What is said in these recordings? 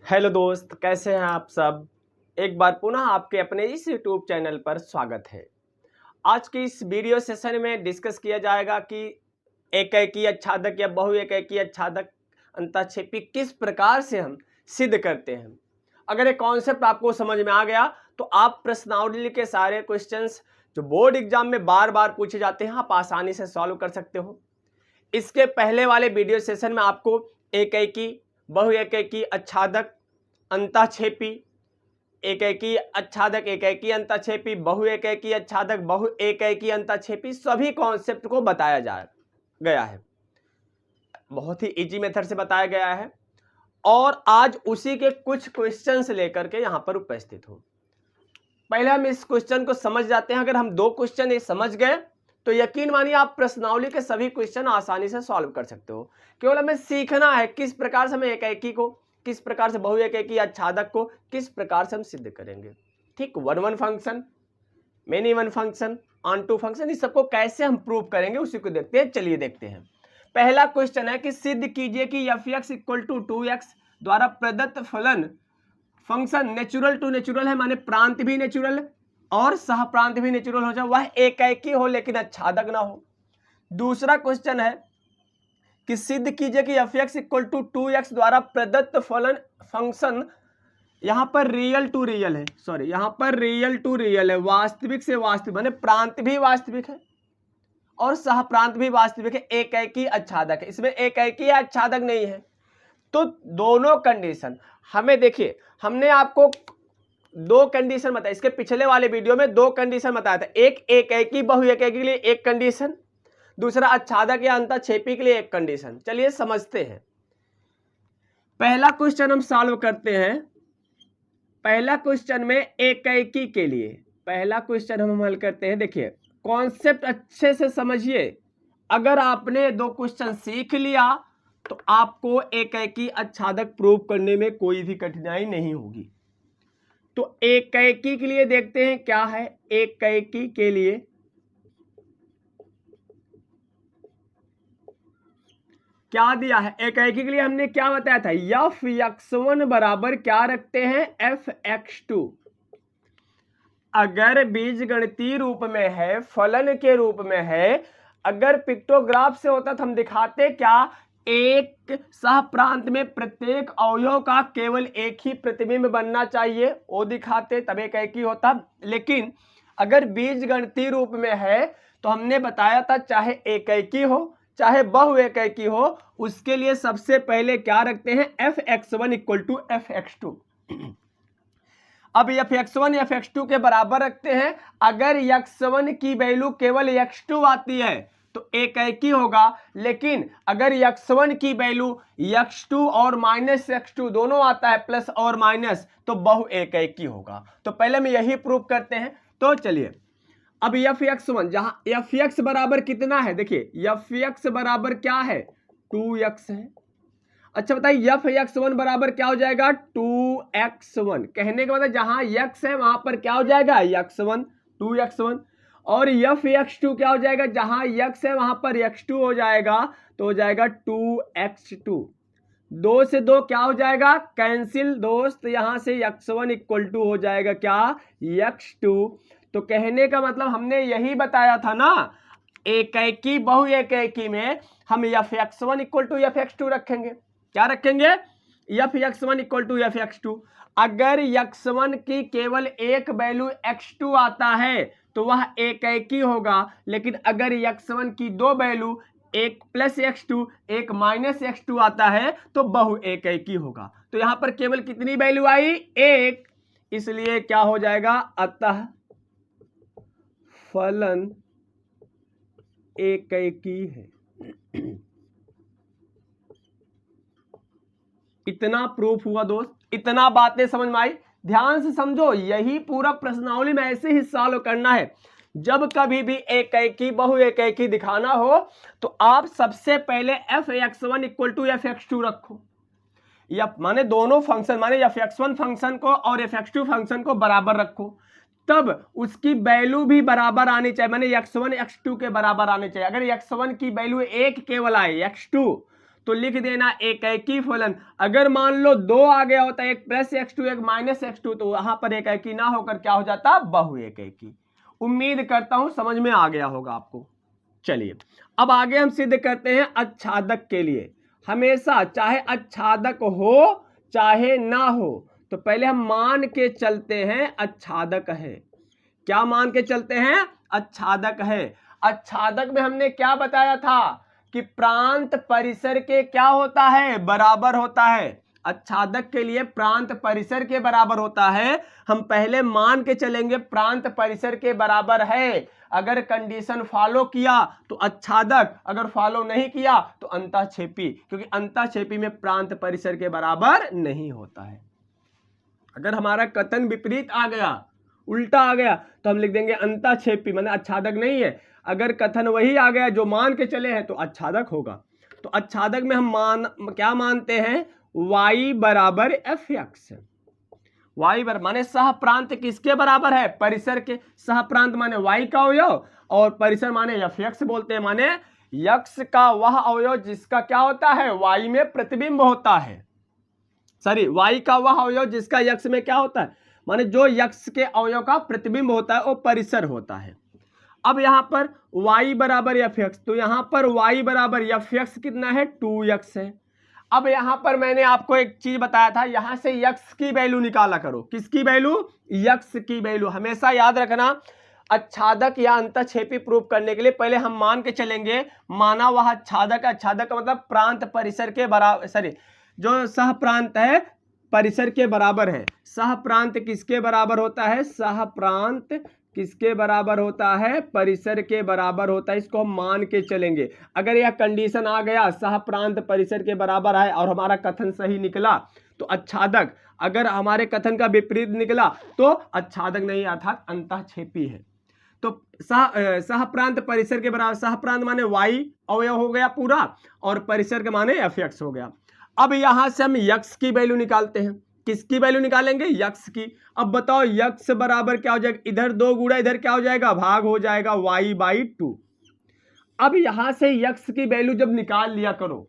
Hello दोस्त, कैसे हैं आप सब। एक बार पुनः आपके अपने इस यूट्यूब चैनल पर स्वागत है। आज की इस वीडियो सेशन में डिस्कस किया जाएगा कि एकैकी आच्छादक या बहु एकैकी आच्छादक अंतःक्षेपी किस प्रकार से हम सिद्ध करते हैं। अगर ये कॉन्सेप्ट आपको समझ में आ गया तो आप प्रश्नावली के सारे क्वेश्चंस जो बोर्ड एग्जाम में बार बार पूछे जाते हैं आप आसानी से सॉल्व कर सकते हो। इसके पहले वाले वीडियो सेशन में आपको एकैकी, बहु एकैकी आच्छादक, अंतःक्षेपी, एकैकी आच्छादक, एकैकी अंतःक्षेपी, बहु एकैकी आच्छादक, बहु एकैकी अंतःक्षेपी सभी कॉन्सेप्ट को बताया गया है। बहुत ही इजी मेथड से बताया गया है और आज उसी के कुछ क्वेश्चंस लेकर के यहां पर उपस्थित हूं। पहले हम इस क्वेश्चन को समझ जाते हैं। अगर हम दो क्वेश्चन ये समझ गए तो यकीन मानिए आप प्रश्नावली के सभी क्वेश्चन आसानी से सॉल्व कर सकते हो। केवल हमें सीखना है किस प्रकार से हम एकैकी को, किस प्रकार से बहु एकैकी आच्छादक को किस प्रकार से हम सिद्ध करेंगे। ठीक, one one function, many one function, onto function, इस सबको कैसे हम प्रूव करेंगे उसी को देखते हैं। चलिए देखते हैं। पहला क्वेश्चन है कि सिद्ध कीजिए कि f(x = 2x) द्वारा प्रदत्त फलन फंक्शन नेचुरल टू नेचुरल है, माने प्रांत भी नेचुरल और सह प्रांत भी नेचुरल हो जाए, वह एकैकी हो लेकिन आच्छादक ना हो। दूसरा क्वेश्चन है कि सिद्ध कीजिए कि f(x = 2x) द्वारा प्रदत्त फलन फंक्शन, यहां पर रियल टू रियल है, सॉरी यहां पर रियल टू रियल है, वास्तविक से वास्तविक, माने प्रांत भी वास्तविक है और सह प्रांत भी वास्तविक है, एकैकी आच्छादक है। इसमें एकैकी आच्छादक नहीं है। तो दोनों कंडीशन हमें, देखिए हमने आपको दो कंडीशन बताया, इसके पिछले वाले वीडियो में दो कंडीशन बताया था। एक एकैकी बहु एकैकी के लिए एक कंडीशन, दूसरा आच्छादक या अंतःक्षेपी के लिए एक कंडीशन। चलिए समझते हैं। पहला क्वेश्चन हम सॉल्व करते हैं। पहला क्वेश्चन में एकैकी के लिए पहला क्वेश्चन हम हल करते हैं। देखिए कॉन्सेप्ट अच्छे से समझिए। अगर आपने दो क्वेश्चन सीख लिया तो आपको एकैकी आच्छादक प्रूव करने में कोई भी कठिनाई नहीं होगी। तो एकैकी के लिए देखते हैं क्या है। एकैकी के लिए क्या दिया है, एकैकी के लिए हमने क्या बताया था, f(x1) बराबर क्या रखते हैं, f(x2). अगर बीजगणितीय रूप में है, फलन के रूप में है, अगर पिक्टोग्राफ से होता तो हम दिखाते क्या, एक सह प्रांत में प्रत्येक अवयव का केवल एक ही प्रतिबिंब बनना चाहिए, वो दिखाते तब एकैकी होता। लेकिन अगर बीजगणितीय रूप में है तो हमने बताया था चाहे एकैकी हो चाहे बहु एकैकी हो, उसके लिए सबसे पहले क्या रखते हैं, f(x1 = f(x2). अब f(x1) f(x2) के बराबर रखते हैं। अगर x1 की वैल्यू केवल x2 आती है तो एकैकी होगा, लेकिन अगर x1 की वैल्यू x2 और -x2 दोनों आता है, प्लस और माइनस, तो बहु एकैकी होगा। तो पहले हम यही प्रूव करते हैं। तो चलिए अब f(x1) जहां f(x) बराबर कितना है, देखिए f(x) बराबर क्या है, 2x है। अच्छा बताइए f(x1) बराबर क्या हो जाएगा, 2x1। कहने का मतलब जहां x है वहां पर क्या हो जाएगा, x1, 2x1। और f(x2) क्या हो जाएगा, जहां x है वहां पर x2 हो जाएगा, तो हो जाएगा 2x2। 2 से 2 क्या हो जाएगा, कैंसिल दोस्त, यहां से x1 = हो जाएगा क्या, x2। तो कहने का मतलब हमने यही बताया था ना, एकैकी बहु एकैकी में हम f(x1 = f(x2) रखेंगे। क्या रखेंगे, f(x1 = f(x2). अगर x1 की केवल एक वैल्यू x2 आता है तो वह एकैकी होगा, लेकिन अगर x1 की दो वैल्यू, एक +x2 एक -x2 आता है तो बहु एकैकी होगा। तो यहां पर केवल कितनी वैल्यू आई, एक, इसलिए क्या हो जाएगा, अतः फलन एकैकी है। इतना प्रूफ हुआ दोस्त, इतना बातें समझ में आई। ध्यान से समझो, यही पूरा प्रश्नावली में ऐसे ही सॉल्व करना है। जब कभी भी एकैकी बहु एकैकी दिखाना हो तो आप सबसे पहले f(x1 = f(x2) रखो, या माने दोनों फंक्शन, माने f(x1) फंक्शन को और f(x2) फंक्शन को बराबर रखो, तब उसकी वैल्यू भी बराबर आनी चाहिए, माने x1 x2 के बराबर आने चाहिए। अगर x1 की वैल्यू एक केवल आए, x2, तो लिख देना एकेकी फलन। अगर मान लो 2 आ गया होता, एक प्लस x2 एक माइनस x2, तो वहां पर एकेकी ना होकर क्या हो जाता, बहु एकेकी। उम्मीद करता हूं समझ में आ गया होगा आपको। चलिए अब आगे हम सिद्ध करते हैं अच्छादक के लिए। हमेशा चाहे अच्छादक हो चाहे ना हो, तो पहले हम मान के चलते हैं अच्छादक है। क्या मान के चलते हैं, अच्छादक है। अच्छादक में हमने क्या बताया था कि प्रांत परिसर के क्या होता है, बराबर होता है। अच्छादक के लिए प्रांत परिसर के बराबर होता है। हम पहले मान के चलेंगे प्रांत परिसर के बराबर है। अगर कंडीशन फॉलो किया तो अच्छादक, अगर फॉलो नहीं किया तो अंतःक्षेपी, क्योंकि अंतःक्षेपी में प्रांत परिसर के बराबर नहीं होता है। अगर हमारा कथन विपरीत आ गया, उल्टा आ गया, तो हम लिख देंगे अंतःक्षेपी, माने अच्छादक नहीं है। अगर कथन वही आ गया जो मान के चले हैं तो अच्छादक होगा। तो अच्छादक में हम क्या मानते हैं, y बराबर fx। y बराबर माने सह प्रांत किसके बराबर है, परिसर के। सह प्रांत माने y का अवयव और परिसर माने fx बोलते हैं, माने यक्ष का वह अवयव जिसका क्या होता है, y में प्रतिबिंब होता है। सॉरी, y का वह अवयव जिसका यक्ष में क्या होता है, माने जो यक्ष के अवयव का प्रतिबिंब होता है वो परिसर होता है। अब यहां पर y बराबर fx, तो यहां पर y बराबर fx कितना है, 2x है। अब यहां पर मैंने आपको एक चीज बताया था, यहां से यक्ष की वैल्यू निकाला करो। किसकी वैल्यू, यक्ष की वैल्यू। हमेशा याद रखना, अच्छादक या अंतःक्षेपी प्रूफ करने के लिए पहले हम मान के चलेंगे माना वह अच्छादक। अच्छादक का मतलब प्रांत परिसर के बराबर, सॉरी जो सह प्रांत है परिसर के बराबर है। सह प्रांत किसके बराबर होता है, सह प्रांत किसके बराबर होता है, परिसर के बराबर होता है। इसको हम मान के चलेंगे। अगर यह कंडीशन आ गया सह प्रांत परिसर के बराबर है और हमारा कथन सही निकला तो अच्छादक, अगर हमारे कथन का विपरीत निकला तो अच्छादक नहीं अर्थात अंतःक्षेपी है। तो सह प्रांत परिसर के बराबर, सह प्रांत माने y अवयव हो गया पूरा और परिसर के माने fx हो गया। अब यहां से हम यक्ष की वैल्यू निकालते हैं। किसकी वैल्यू निकालेंगे, यक्ष की। अब बताओ यक्ष बराबर क्या हो जाएगा, इधर 2 गुणा इधर क्या हो जाएगा, भाग हो जाएगा y/2। अब यहां से यक्ष की वैल्यू जब निकाल लिया करो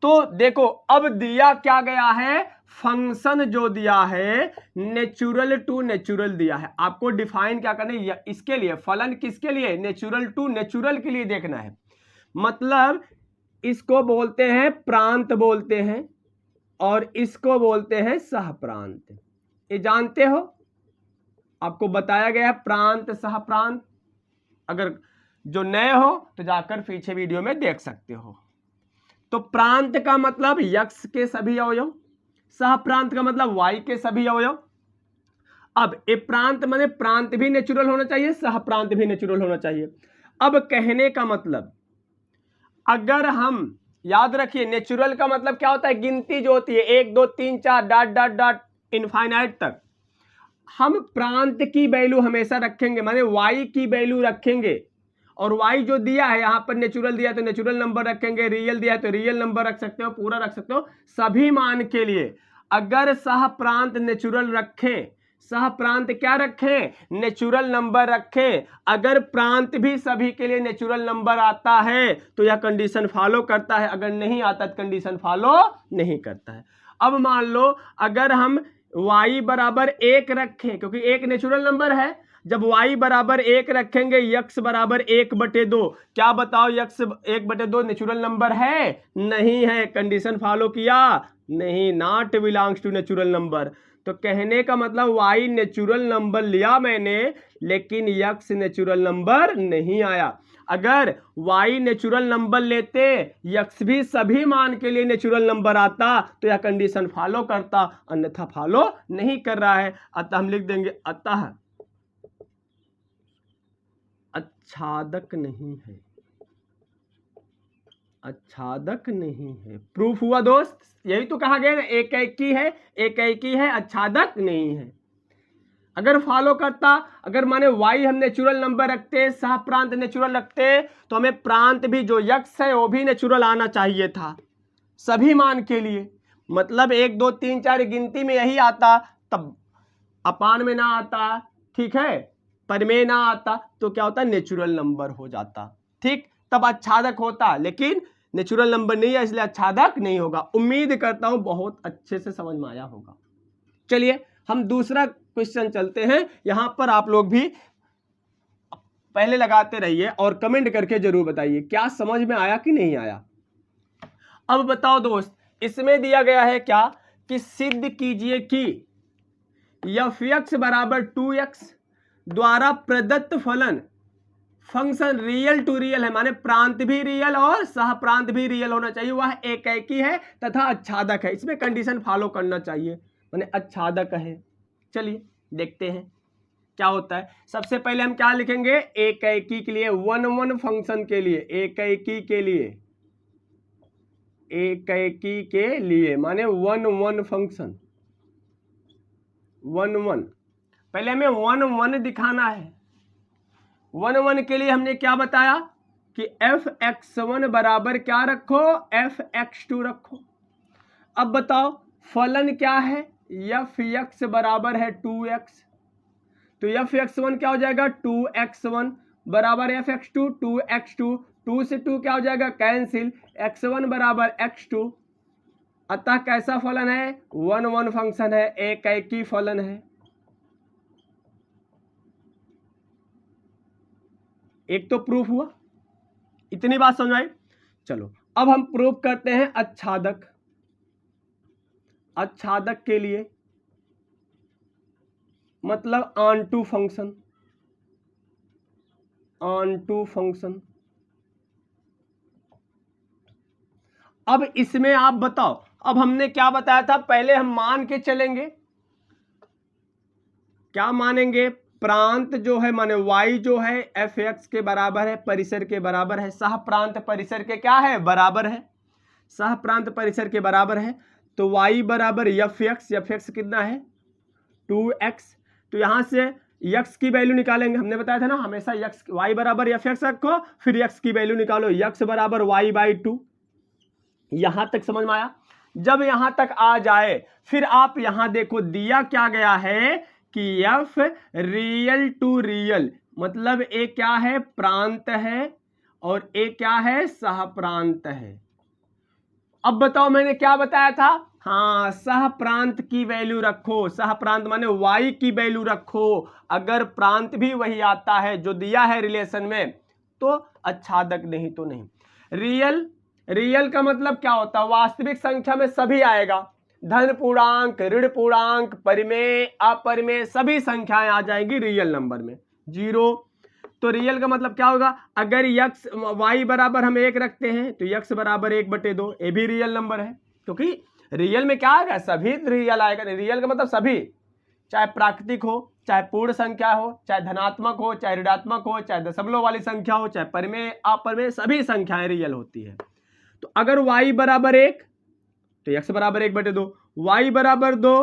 तो देखो अब दिया क्या गया है, फंक्शन जो दिया है नेचुरल टू नेचुरल दिया है। आपको डिफाइन क्या करना है इसके लिए, फलन किसके लिए, नेचुरल टू नेचुरल के लिए देखना है। मतलब इसको बोलते हैं प्रांत बोलते हैं और इसको बोलते हैं सह प्रांत। ये जानते हो, आपको बताया गया है प्रांत सह प्रांत। अगर जो नए हो तो जाकर पीछे वीडियो में देख सकते हो। तो प्रांत का मतलब यक्ष के सभी अवयव, सह प्रांत का मतलब y के सभी अवयव। अब ए प्रांत माने प्रांत भी नेचुरल होना चाहिए, सह प्रांत भी नेचुरल होना चाहिए। अब कहने का मतलब, अगर हम याद रखिए नेचुरल का मतलब क्या होता है, गिनती जो होती है 1 2 3 4 डॉट डॉट डॉट इनफाइनाइट तक। हम प्रांत की वैल्यू हमेशा रखेंगे, माने y की वैल्यू रखेंगे और y जो दिया है यहाँ पर नेचुरल दिया है तो नेचुरल नंबर रखेंगे, रियल दिया है तो रियल नंबर रख सकते हो, पूरा रख सकते हो सभी मान के लिए। अगर सह प्रांत नेचुरल रखें, सह प्रांत क्या रखें, नेचुरल नंबर रखें। अगर प्रांत भी सभी के लिए नेचुरल नंबर आता है तो यह कंडीशन फॉलो करता है, अगर नहीं आता तो कंडीशन फॉलो नहीं करता है। अब मान लो अगर हम y बराबर 1 रखें, क्योंकि 1 नेचुरल नंबर है, जब y बराबर 1 रखेंगे यक्ष बराबर 1/2। क्या बताओ यक्ष 1/2 नेचुरल नंबर है, नहीं है। कंडीशन फॉलो किया, नहीं, not belongs to natural number. तो कहने का मतलब y नेचुरल नंबर लिया मैंने लेकिन यक्ष नेचुरल नंबर नहीं आया। अगर y नेचुरल नंबर लेते, यक्ष भी सभी मान के लिए नेचुरल नंबर आता तो यह कंडीशन फॉलो करता, अन्यथा फॉलो नहीं कर रहा है। अतः हम लिख देंगे अतः अच्छादक नहीं है, अच्छादक नहीं है। प्रूफ हुआ दोस्त, यही तो कहा गया ना, एकेकी है, एकेकी है, अच्छादक नहीं है। अगर फॉलो करता, अगर माने y हम नेचुरल नंबर रखते, सह प्रांत नेचुरल रखते, तो हमें प्रांत भी जो यक्ष है वो भी नेचुरल आना चाहिए था सभी मान के लिए। मतलब 1 2 3 4 गिनती में यही आता, तब अपान में ना आता, ठीक है, पर में ना आता तो क्या होता, नेचुरल नंबर हो जाता, ठीक, तब अच्छादक होता। लेकिन नेचुरल नंबर नहीं है इसलिए अच्छादक नहीं होगा। उम्मीद करता हूं बहुत अच्छे से समझ में आया होगा। चलिए हम दूसरा क्वेश्चन चलते हैं। यहां पर आप लोग भी पहले लगाते रहिए और कमेंट करके जरूर बताइए क्या समझ में आया कि नहीं आया। अब बताओ दोस्त, इसमें दिया गया है क्या कि सिद्ध कीजिए कि f(x) बराबर 2x द्वारा प्रदत्त फलन फंक्शन रियल टू रियल है, माने प्रांत भी रियल और सह प्रांत भी रियल होना चाहिए, वह एकाकी है तथा अच्छादक है। इसमें कंडीशन फॉलो करना चाहिए, माने अच्छादक है। चलिए देखते हैं क्या होता है। सबसे पहले हम क्या लिखेंगे, एकाकी के लिए 1 फंक्शन के लिए, एकाकी के लिए, एकाकी के लिए माने 1 फंक्शन 1 पहले हमें 1 दिखाना है। 1 के लिए हमने क्या बताया कि f(x1) बराबर क्या रखो, f(x2) रखो। अब बताओ फलन क्या है, f(x) बराबर है 2x, तो f(x1) क्या हो जाएगा 2x1 बराबर f(x2) 2x2, 2 से 2 क्या हो जाएगा कैंसिल, x1 बराबर x2। अतः कैसा फलन है, 1 फंक्शन है, एकाकी फलन है। एक तो प्रूफ हुआ, इतनी बात समझ आई। चलो अब हम प्रूफ करते हैं अच्छादक। अच्छादक के लिए मतलब ऑन फंक्शन, ऑन फंक्शन। अब इसमें आप बताओ, अब हमने क्या बताया था, पहले हम मान के चलेंगे, क्या मानेंगे, प्रांत जो है माने y जो है f(x) के बराबर है, परिसर के बराबर है, सह प्रांत परिसर के क्या है बराबर है, सह प्रांत परिसर के बराबर है। तो y बराबर f(x) कितना है 2x, तो यहां से x की वैल्यू निकालेंगे। हमने बताया था ना हमेशा y बराबर f(x) रखो, फिर x की वैल्यू निकालो, x बराबर y/2। यहां तक समझ में आया। जब यहां तक आ जाए फिर आप यहां देखो दिया क्या गया है कि f रियल टू रियल, मतलब ए क्या है प्रांत है और ए क्या है सह प्रांत है। अब बताओ मैंने क्या बताया था, हाँ सह प्रांत की वैल्यू रखो, सह प्रांत माने y की वैल्यू रखो। अगर प्रांत भी वही आता है जो दिया है रिलेशन में तो अच्छादक, नहीं तो नहीं। रियल, रियल का मतलब क्या होता है, वास्तविक संख्या में सभी आएगा, धन पूर्णांक, ऋण पूर्णांक, परिमेय, अपरिमेय सभी संख्याएं आ जाएंगी रियल नंबर में। 0 तो रियल का मतलब क्या होगा, अगर x y बराबर हम 1 रखते हैं तो x बराबर 1/2, ये भी रियल नंबर है, क्योंकि रियल में क्या आएगा सभी रियल आएगा। रियल का मतलब सभी, चाहे प्राकृतिक हो, चाहे पूर्ण संख्या हो, चाहे धनात्मक हो, चाहे ऋणात्मक हो, चाहे दशमलव वाली संख्या हो, चाहे परिमेय अपरिमेय सभी संख्याएं रियल होती है। तो अगर y बराबर 1 तो x बराबर 1/2, y बराबर 2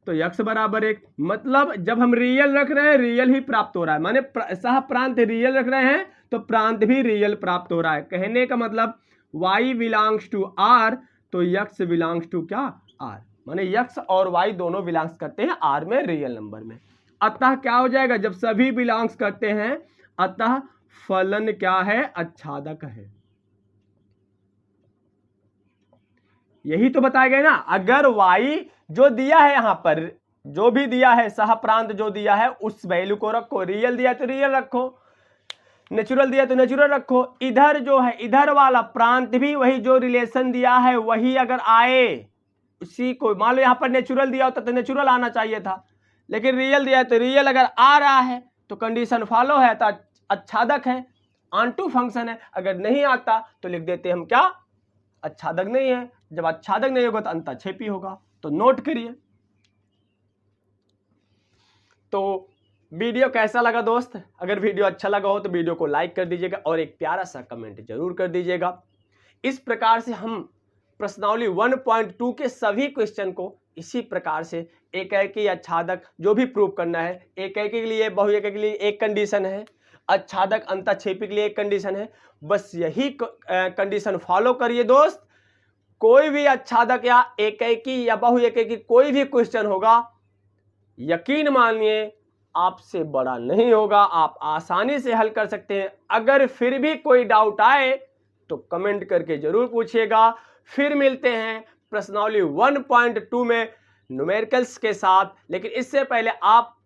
तो x बराबर 1, मतलब जब हम रियल रख रहे हैं रियल ही प्राप्त हो रहा है, माने सह प्रांत रियल रख रहे हैं तो प्रांत भी रियल प्राप्त हो रहा है। कहने का मतलब y बिलोंग्स टू r तो x बिलोंग्स टू क्या r, माने x और y दोनों बिलोंग्स करते हैं r में रियल नंबर में। अतः क्या हो जाएगा, जब सभी बिलोंग्स करते हैं अतः फलन क्या है अच्छादक है। यही तो बताया गया ना। अगर y जो दिया है यहां पर, जो भी दिया है सह प्रांत जो दिया है उस वैल्यू को रखो, रियल दिया तो रियल रखो, नेचुरल दिया तो नेचुरल रखो। इधर जो है इधर वाला प्रांत भी वही जो रिलेशन दिया है वही अगर आए, उसी को मान लो यहां पर नेचुरल दिया होता तो नेचुरल आना चाहिए था, लेकिन रियल दिया है तो रियल अगर आ रहा है तो कंडीशन फॉलो है तो अच्छादक है, ऑन फंक्शन है। अगर नहीं आता तो लिख देते हम क्या अच्छादक नहीं है। जब अच्छादक नहीं होगा तो अंतःक्षेपी होगा, तो नोट करिए। तो वीडियो कैसा लगा दोस्त, अगर वीडियो अच्छा लगा हो तो वीडियो को लाइक कर दीजिएगा और एक प्यारा सा कमेंट जरूर कर दीजिएगा। इस प्रकार से हम प्रश्नावली 1.2 के सभी क्वेश्चन को इसी प्रकार से एकाकी अच्छादक जो भी प्रूव करना है, एकाकी के लिए बहुएकाकी के लिए एक कंडीशन है, अच्छादक अंतःक्षेपी के लिए एक कंडीशन है, बस यही कंडीशन फॉलो करिए दोस्त। कोई भी अच्छादक या एकाकी या बहुएकाकी कोई भी क्वेश्चन होगा, यकीन मानिए आपसे बड़ा नहीं होगा, आप आसानी से हल कर सकते हैं। अगर फिर भी कोई डाउट आए तो कमेंट करके जरूर पूछिएगा। फिर मिलते हैं प्रश्नावली 1.2 में न्यूमेरिकल्स के साथ, लेकिन इससे पहले आप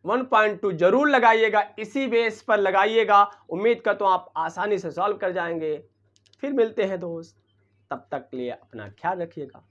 1.2 जरूर लगाइएगा, इसी बेस पर लगाइएगा। उम्मीद करता हूँ आप आसानी से सॉल्व कर जाएंगे। फिर मिलते हैं दोस्त, तब तक के लिए अपना ख्याल रखिएगा।